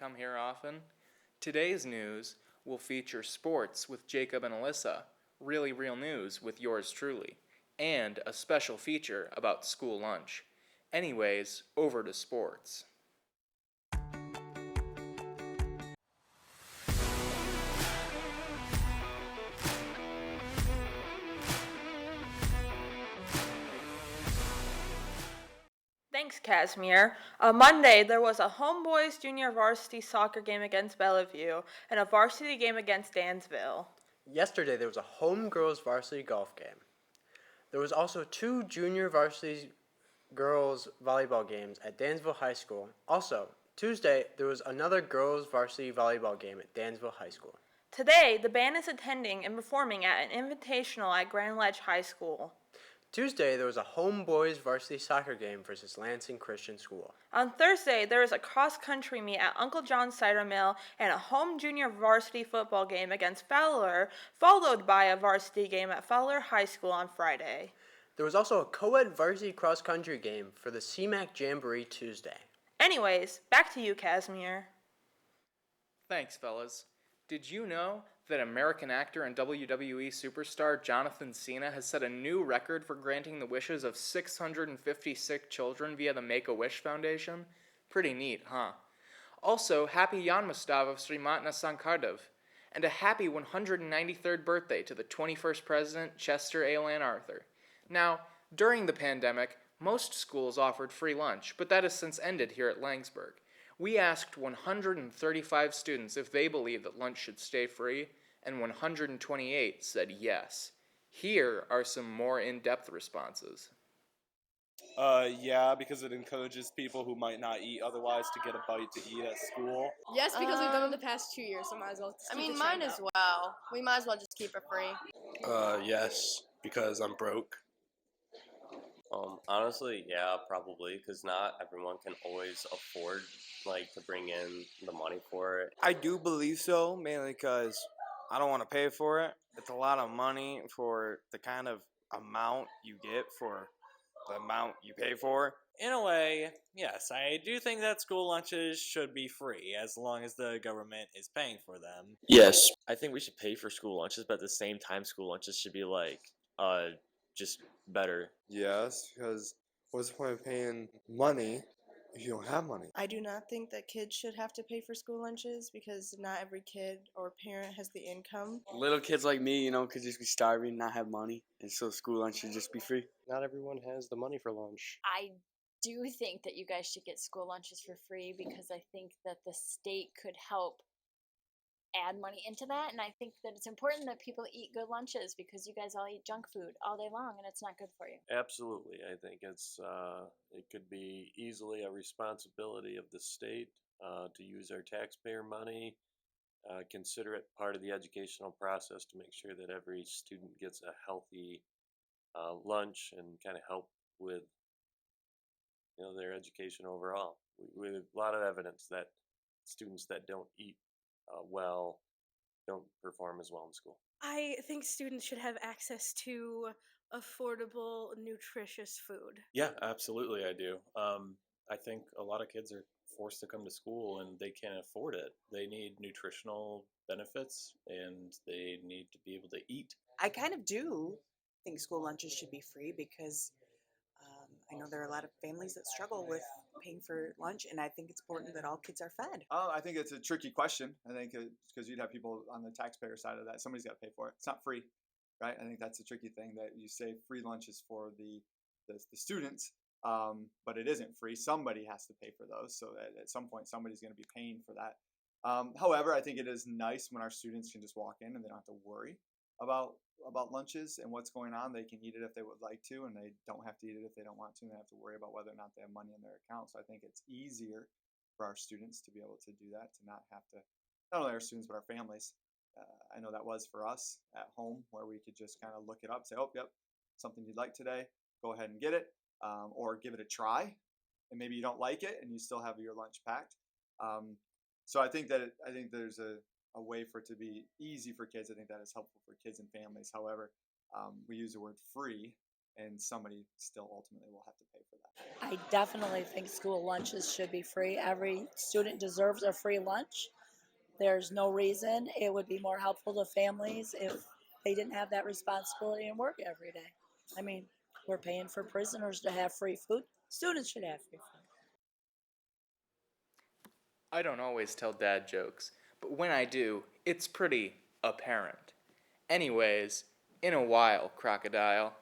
come here often? Today's news will feature sports with Jacob and Alyssa, really real news with yours truly, and a special feature about school lunch. Anyways, over to sports. Thanks, Casimir. On Monday, there was a homeboys junior varsity soccer game against Bellevue and a varsity game against Dansville. Yesterday, there was a home girls varsity golf game. There was also 2 junior varsity girls volleyball games at Dansville High School. Also, Tuesday, there was another girls varsity volleyball game at Dansville High School. Today, the band is attending and performing at an invitational at Grand Ledge High School. Tuesday, there was a home boys varsity soccer game versus Lansing Christian School. On Thursday, there is a cross-country meet at Uncle John's Cider Mill and a home junior varsity football game against Fowler, followed by a varsity game at Fowler High School on Friday. There was also a co-ed varsity cross-country game for the CMAC Jamboree Tuesday. Anyways, back to you, Casimir. Thanks, fellas. Did you know that American actor and WWE superstar Jonathan Cena has set a new record for granting the wishes of 650 sick children via the Make-A-Wish Foundation? Pretty neat, huh? Also, happy Janmastava of Srimatna Sankardev, and a happy 193rd birthday to the 21st President Chester Alan Arthur. Now, during the pandemic, most schools offered free lunch, but that has since ended here at Laingsburg. We asked 135 students if they believe that lunch should stay free, and 128 said yes. Here are some more in-depth responses. Yeah, because it encourages people who might not eat otherwise to get a bite to eat at school. Yes, because we've done it the past 2 years, so might as well just keep the mine trend as up. well. We might as well just keep it free. Yes, because I'm broke. Honestly, yeah, probably, because not everyone can always afford, to bring in the money for it. I do believe so, mainly because I don't want to pay for it. It's a lot of money for the kind of amount you get for the amount you pay for. In a way, yes, I do think that school lunches should be free as long as the government is paying for them. Yes. I think we should pay for school lunches, but at the same time, school lunches should be just better. Yes, because what's the point of paying money if you don't have money? I do not think that kids should have to pay for school lunches because not every kid or parent has the income. Little kids like me, could just be starving, not have money, and so school lunch should just be free. Not everyone has the money for lunch. I do think that you guys should get school lunches for free because I think that the state could help add money into that, and I think that it's important that people eat good lunches because you guys all eat junk food all day long and it's not good for you. Absolutely. I think it could be easily a responsibility of the state to use our taxpayer money, consider it part of the educational process to make sure that every student gets a healthy lunch and kind of help with their education overall. We have a lot of evidence that students that don't eat well don't perform as well in school. I think students should have access to affordable, nutritious food. Yeah, absolutely, I do. I think a lot of kids are forced to come to school and they can't afford it. They need nutritional benefits and they need to be able to eat. I kind of do think school lunches should be free because I know there are a lot of families that struggle with paying for lunch, and I think it's important that all kids are fed. I think it's a tricky question. I think because you'd have people on the taxpayer side of that. Somebody's got to pay for it. It's not free, right? I think that's a tricky thing that you say free lunch is for the students, but it isn't free. Somebody has to pay for those. So at some point, somebody's going to be paying for that. However, I think it is nice when our students can just walk in and they don't have to worry about lunches and what's going on. They can eat it if they would like to, and they don't have to eat it if they don't want to. And they have to worry about whether or not they have money in their account. So I think it's easier for our students to be able to do that, to not have to, not only our students, but our families. I know that was for us at home where we could just kind of look it up, say, oh, yep, something you'd like today, go ahead and get it, or give it a try. And maybe you don't like it and you still have your lunch packed. So I think there's a way for it to be easy for kids. I think that is helpful for kids and families. However, we use the word free. and somebody still ultimately will have to pay for that. I definitely think school lunches should be free. Every student deserves a free lunch. There's no reason. It would be more helpful to families if they didn't have that responsibility and work every day. I mean, we're paying for prisoners to have free food. Students should have free food. I don't always tell dad jokes, but when I do, it's pretty apparent. Anyways, in a while, crocodile.